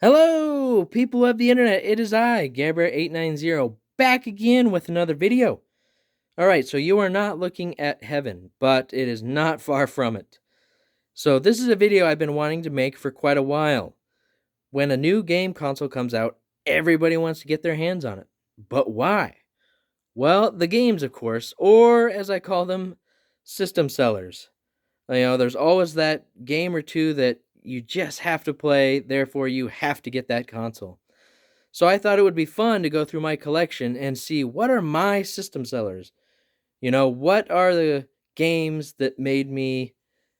Hello, people of the internet. It is I, Gabber890, back again with another video. All right, so you are not looking at heaven, but it is not far from it. So this is a video I've been wanting to make for quite a while. When a new game console comes out, everybody wants to get their hands on it. But why? Well, the games, of course, or as I call them, system sellers. There's always that game or two that you just have to play, therefore you have to get that console. So I thought it would be fun to go through my collection and see what are my system sellers. What are the games that made me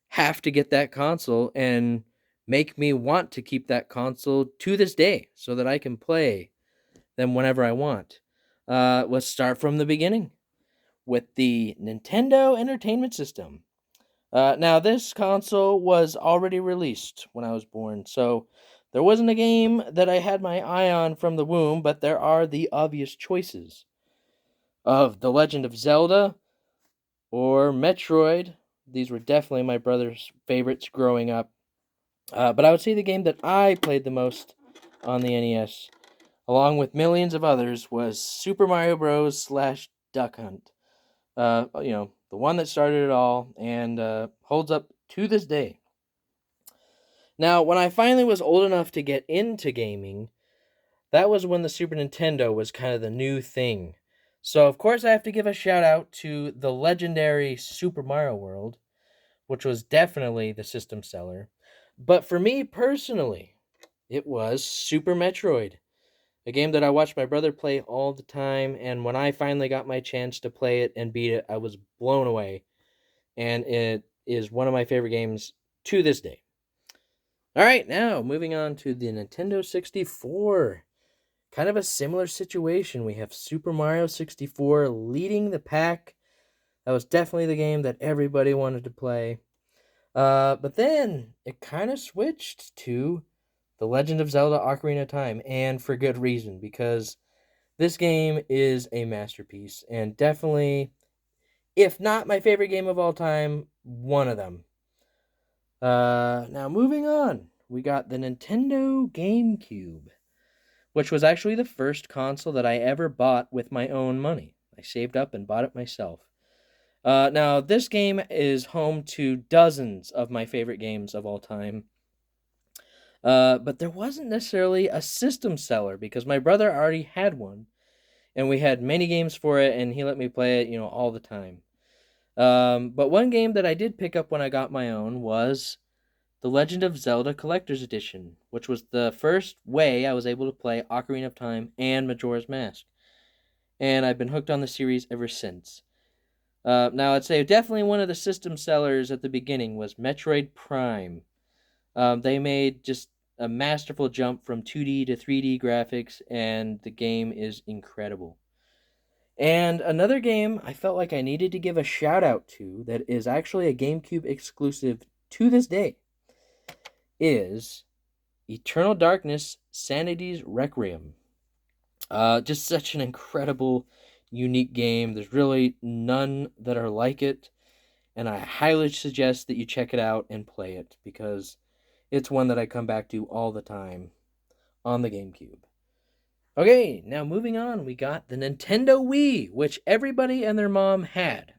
have to get that console and make me want to keep that console to this day so that I can play them whenever I want. Let's start from the beginning with the Nintendo Entertainment System. Now, this console was already released when I was born, so there wasn't a game that I had my eye on from the womb, but there are the obvious choices of The Legend of Zelda or Metroid. These were definitely my brother's favorites growing up. But I would say the game that I played the most on the NES, along with millions of others, was Super Mario Bros. Slash Duck Hunt. The one that started it all and holds up to this day. Now, when I finally was old enough to get into gaming, that was when the Super Nintendo was kind of the new thing. So, of course, I have to give a shout out to the legendary Super Mario World, which was definitely the system seller. But for me personally, it was Super Metroid, a game that I watched my brother play all the time, and when I finally got my chance to play it and beat it, I was blown away. And it is one of my favorite games to this day. All right, now moving on to the Nintendo 64. Kind of a similar situation. We have Super Mario 64 leading the pack. That was definitely the game that everybody wanted to play. But then it kind of switched to The Legend of Zelda Ocarina of Time, and for good reason, because this game is a masterpiece, and definitely, if not my favorite game of all time, one of them. Now moving on, we got the Nintendo GameCube, which was actually the first console that I ever bought with my own money. I saved up and bought it myself. Now, this game is home to dozens of my favorite games of all time. But there wasn't necessarily a system seller because my brother already had one, and we had many games for it, and he let me play it, all the time. But one game that I did pick up when I got my own was The Legend of Zelda Collector's Edition, which was the first way I was able to play Ocarina of Time and Majora's Mask. And I've been hooked on the series ever since. Now, I'd say definitely one of the system sellers at the beginning was Metroid Prime. They made just a masterful jump from 2D to 3D graphics, and the game is incredible. And another game I felt like I needed to give a shout out to that is actually a GameCube exclusive to this day is Eternal Darkness Sanity's Requiem. Just such an incredible, unique game. There's really none that are like it, and I highly suggest that you check it out and play it because it's one that I come back to all the time on the GameCube. Okay, now moving on, we got the Nintendo Wii, which everybody and their mom had.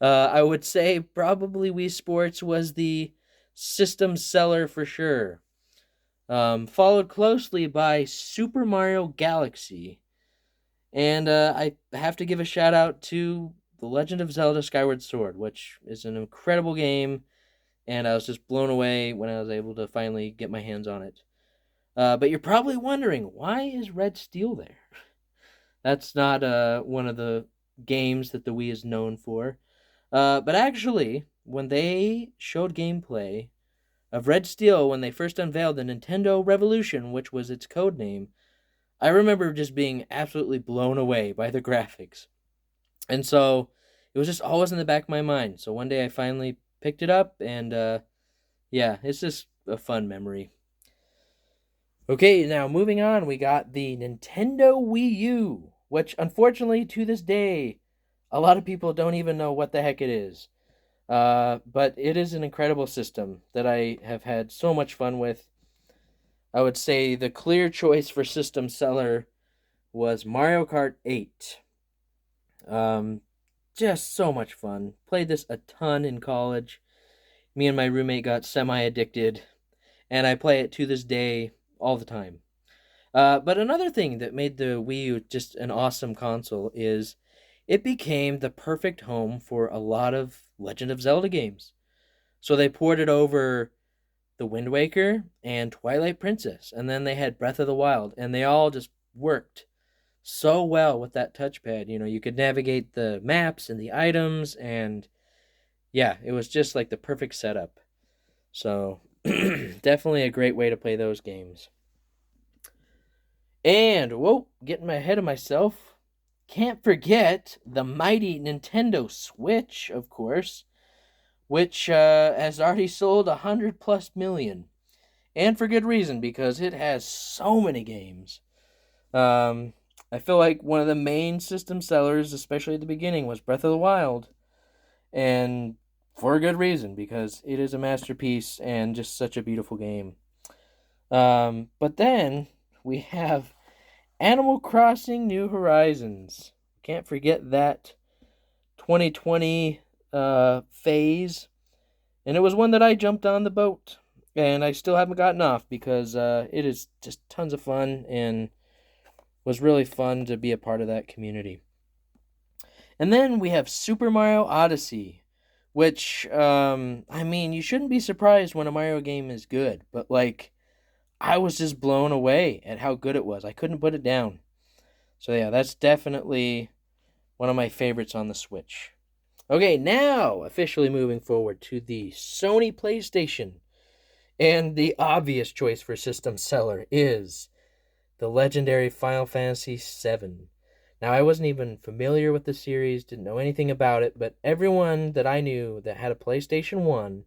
I would say probably Wii Sports was the system seller for sure. Followed closely by Super Mario Galaxy. And I have to give a shout out to The Legend of Zelda Skyward Sword, which is an incredible game, and I was just blown away when I was able to finally get my hands on it. But you're probably wondering, why is Red Steel there? That's not one of the games that the Wii is known for. But actually, when they showed gameplay of Red Steel when they first unveiled the Nintendo Revolution, which was its code name, I remember just being absolutely blown away by the graphics. And so it was just always in the back of my mind. So one day I finally picked it up, and yeah, it's just a fun memory. Okay, now moving on, we got the Nintendo Wii U, which unfortunately to this day, a lot of people don't even know what the heck it is. But it is an incredible system that I have had so much fun with. I would say the clear choice for system seller was Mario Kart 8. Um, just so much fun. Played this a ton in college. Me and my roommate got semi addicted, and I play it to this day all the time. But another thing that made the Wii U just an awesome console is it became the perfect home for a lot of Legend of Zelda games. So they ported over the Wind Waker and Twilight Princess, and then they had Breath of the Wild, and they all just worked so well with that touchpad. You know, you could navigate the maps and the items, and yeah, it was just like the perfect setup. So definitely a great way to play those games. And whoa, getting ahead of myself. Can't forget the mighty Nintendo Switch, of course, which has already sold 100 plus million. And for good reason, because it has so many games. Um, I feel like one of the main system sellers, especially at the beginning, was Breath of the Wild. And for a good reason, because it is a masterpiece and just such a beautiful game. But then we have Animal Crossing New Horizons. Can't forget that 2020 phase. And it was one that I jumped on the boat. And I still haven't gotten off because it is just tons of fun and was really fun to be a part of that community. And then we have Super Mario Odyssey, which, I mean, you shouldn't be surprised when a Mario game is good, but like, I was just blown away at how good it was. I couldn't put it down. So, yeah, that's definitely one of my favorites on the Switch. Okay, now officially moving forward to the Sony PlayStation. And the obvious choice for system seller is the legendary Final Fantasy VII. Now, I wasn't even familiar with the series, didn't know anything about it, but everyone that I knew that had a PlayStation 1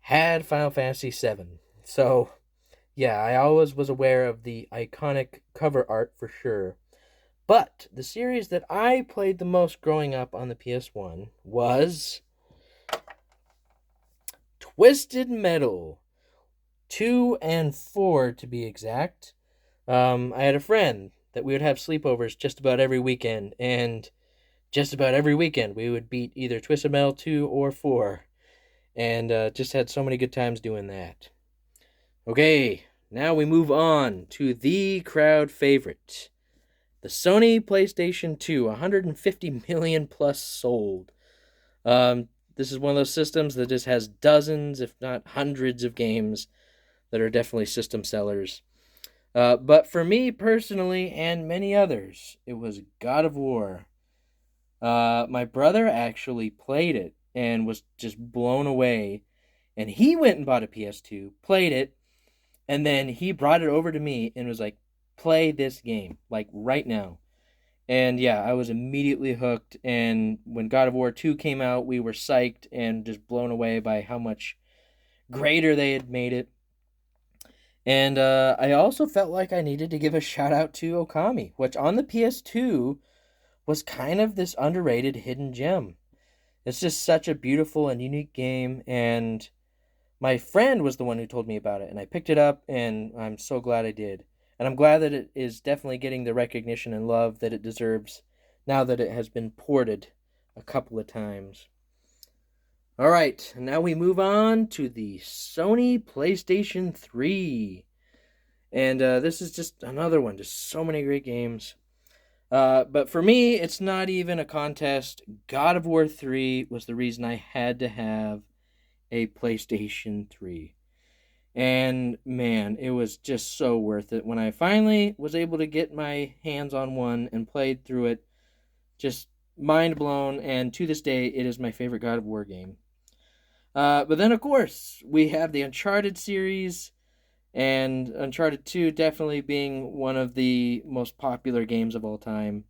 had Final Fantasy VII. So, yeah, I always was aware of the iconic cover art for sure. But the series that I played the most growing up on the PS1 was Twisted Metal 2 and 4 to be exact. I had a friend that we would have sleepovers just about every weekend, and just about every weekend we would beat either Twisted Metal 2 or 4, and just had so many good times doing that. Okay, now we move on to the crowd favorite. The Sony PlayStation 2, 150 million plus sold. This is one of those systems that just has dozens, if not hundreds, of games that are definitely system sellers. But for me personally, and many others, it was God of War. My brother actually played it and was just blown away. And he went and bought a PS2, played it, and then he brought it over to me and was like, play this game, like right now. And yeah, I was immediately hooked. And when God of War 2 came out, we were psyched and just blown away by how much greater they had made it. And I also felt like I needed to give a shout out to Okami, which on the PS2 was kind of this underrated hidden gem. It's just such a beautiful and unique game. And my friend was the one who told me about it. And I picked it up, and I'm so glad I did. And I'm glad that it is definitely getting the recognition and love that it deserves now that it has been ported a couple of times. All right, now we move on to the Sony PlayStation 3. And this is just another one, just so many great games. But for me, it's not even a contest. God of War 3 was the reason I had to have a PlayStation 3. And man, it was just so worth it. When I finally was able to get my hands on one and played through it, just mind blown. And to this day, it is my favorite God of War game. But then, of course, we have the Uncharted series, and Uncharted 2 definitely being one of the most popular games of all time.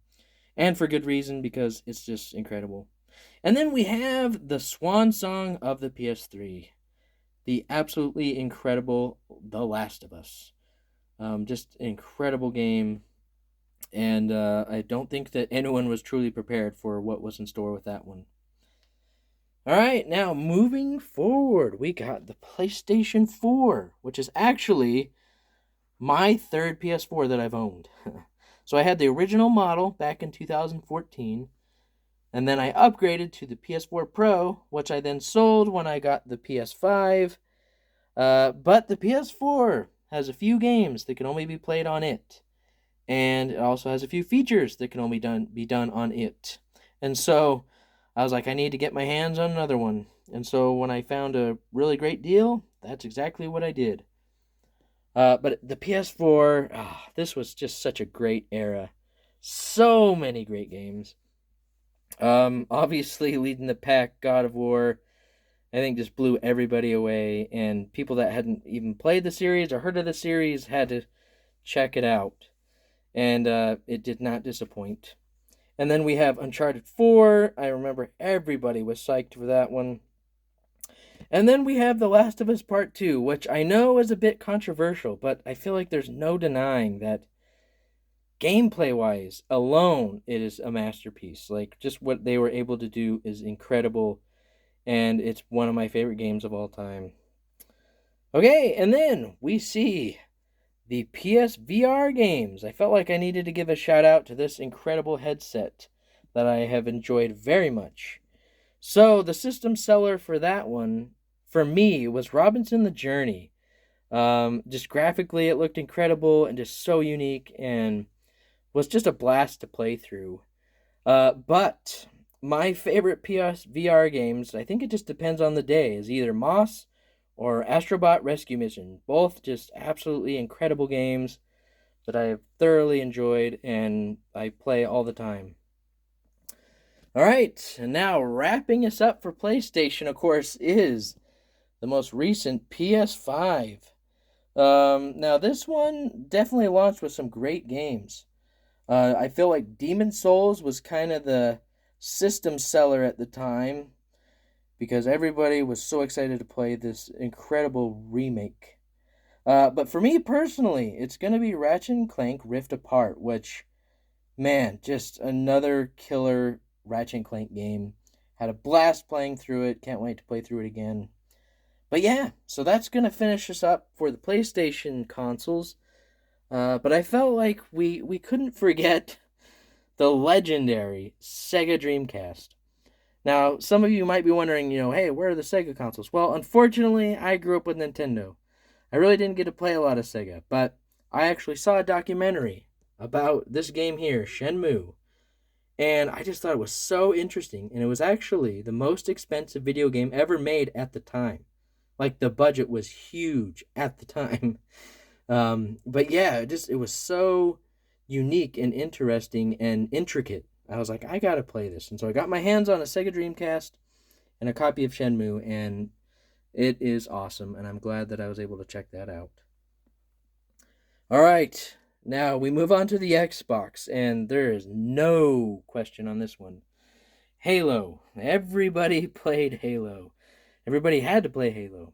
And for good reason, because it's just incredible. And then we have the swan song of the PS3, the absolutely incredible The Last of Us. Just an incredible game. And I don't think that anyone was truly prepared for what was in store with that one. All right, now moving forward, we got the PlayStation 4, which is actually my third PS4 that I've owned. So I had the original model back in 2014, and then I upgraded to the PS4 Pro, which I then sold when I got the PS5. But the PS4 has a few games that can only be played on it, and it also has a few features that can only be done on it. And so I was like, I need to get my hands on another one. And so when I found a really great deal, that's exactly what I did. But the PS4, this was just such a great era. So many great games. Obviously, leading the pack, God of War, I think just blew everybody away. And people that hadn't even played the series or heard of the series had to check it out. And it did not disappoint. And then we have Uncharted 4. I remember everybody was psyched for that one. And then we have The Last of Us Part 2, which I know is a bit controversial, but I feel like there's no denying that gameplay wise alone, it is a masterpiece. Like, just what they were able to do is incredible, and it's one of my favorite games of all time. Okay, and then we see the PSVR games. I felt like I needed to give a shout out to this incredible headset that I have enjoyed very much. So, the system seller for that one, for me, was Robinson the Journey. Just graphically, it looked incredible and just so unique and was just a blast to play through. But my favorite PSVR games, I think it just depends on the day, is either Moss or Astrobot Rescue Mission. Both just absolutely incredible games that I have thoroughly enjoyed and I play all the time. All right, and now wrapping us up for PlayStation, of course, is the most recent PS5. Now this one definitely launched with some great games. I feel like Demon Souls was kind of the system seller at the time because everybody was so excited to play this incredible remake. But for me personally, it's going to be Ratchet and Clank Rift Apart, which, man, just another killer Ratchet and Clank game. Had a blast playing through it. Can't wait to play through it again. But yeah, so that's going to finish us up for the PlayStation consoles. But I felt like we couldn't forget the legendary Sega Dreamcast. Now, some of you might be wondering, hey, where are the Sega consoles? Well, unfortunately, I grew up with Nintendo. I really didn't get to play a lot of Sega, but I actually saw a documentary about this game here, Shenmue, and I just thought it was so interesting, and it was actually the most expensive video game ever made at the time. Like, the budget was huge at the time. But yeah, it was so unique and interesting and intricate. I was like, I gotta play this. And so I got my hands on a Sega Dreamcast and a copy of Shenmue, and it is awesome, and I'm glad that I was able to check that out. All right, now we move on to the Xbox, and there is no question on this one. Halo. Everybody played Halo. Everybody had to play Halo.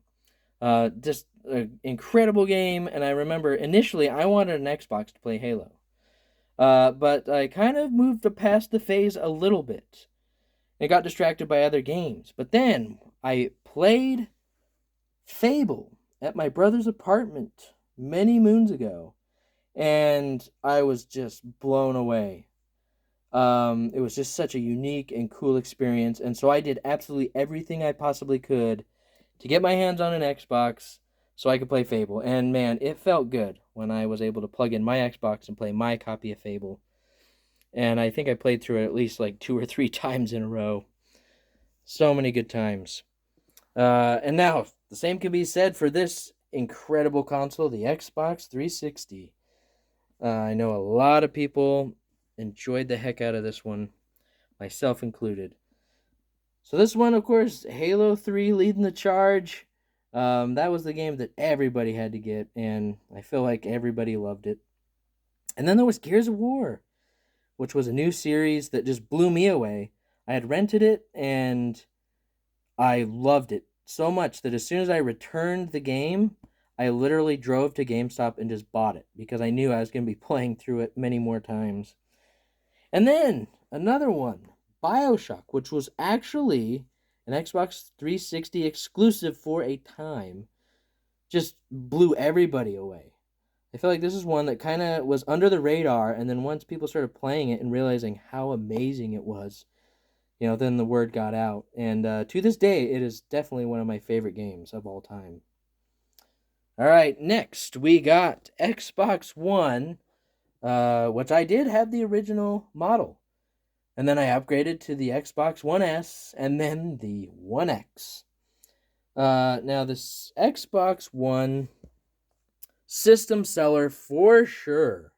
Just an incredible game, and I remember initially I wanted an Xbox to play Halo. But I kind of moved past the phase a little bit. I got distracted by other games. But then I played Fable at my brother's apartment many moons ago, and I was just blown away. It was just such a unique and cool experience, and so I did absolutely everything I possibly could to get my hands on an Xbox so I could play Fable. And man, it felt good when I was able to plug in my Xbox and play my copy of Fable. And I think I played through it at least like 2 or 3 times in a row. So many good times. And now, the same can be said for this incredible console, the Xbox 360. I know a lot of people enjoyed the heck out of this one, myself included. So this one, of course, Halo 3 leading the charge. That was the game that everybody had to get, and I feel like everybody loved it. And then there was Gears of War, which was a new series that just blew me away. I had rented it, and I loved it so much that as soon as I returned the game, I literally drove to GameStop and just bought it because I knew I was going to be playing through it many more times. And then another one, BioShock, which was actually an Xbox 360 exclusive for a time, just blew everybody away. I feel like this is one that kind of was under the radar, and then once people started playing it and realizing how amazing it was, then the word got out. And to this day, it is definitely one of my favorite games of all time. All right, next we got Xbox One, which I did have the original model. And then I upgraded to the Xbox One S and then the One X. Now, this Xbox One system seller for sure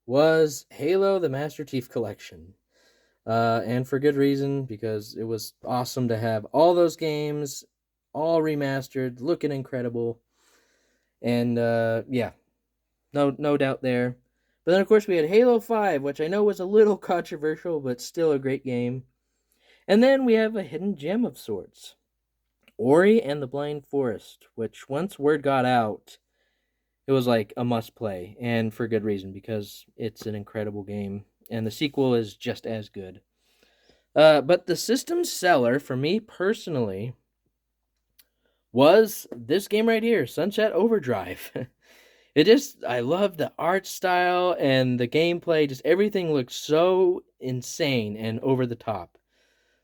was Halo the Master Chief Collection. And for good reason, because it was awesome to have all those games all remastered, looking incredible. And yeah, no doubt there. But then, of course, we had Halo 5, which I know was a little controversial, but still a great game. And then we have a hidden gem of sorts, Ori and the Blind Forest, which once word got out, it was like a must play, and for good reason, because it's an incredible game, and the sequel is just as good. But the system seller, for me personally, was this game right here, Sunset Overdrive. I love the art style and the gameplay, just everything looks so insane and over the top.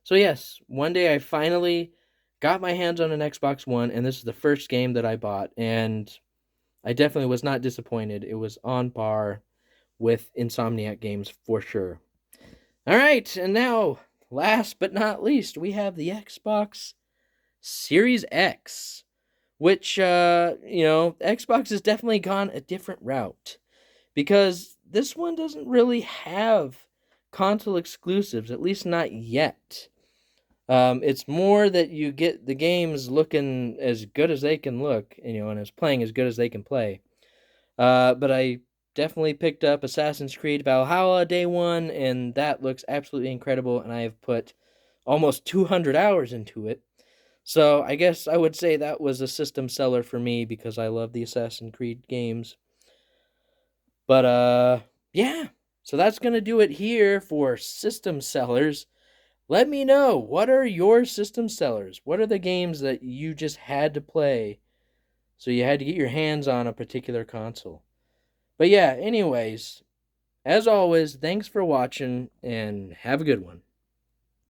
So yes, one day I finally got my hands on an Xbox One, and this is the first game that I bought, and I definitely was not disappointed. It was on par with Insomniac games for sure. All right, and now, last but not least, we have the Xbox Series X, which, Xbox has definitely gone a different route, because this one doesn't really have console exclusives, at least not yet. It's more that you get the games looking as good as they can look, and as playing as good as they can play. But I definitely picked up Assassin's Creed Valhalla day one, and that looks absolutely incredible, and I have put almost 200 hours into it. So I guess I would say that was a system seller for me, because I love the Assassin's Creed games. But yeah. So that's going to do it here for system sellers. Let me know, what are your system sellers? What are the games that you just had to play, so you had to get your hands on a particular console? But yeah, anyways, as always, thanks for watching, and have a good one.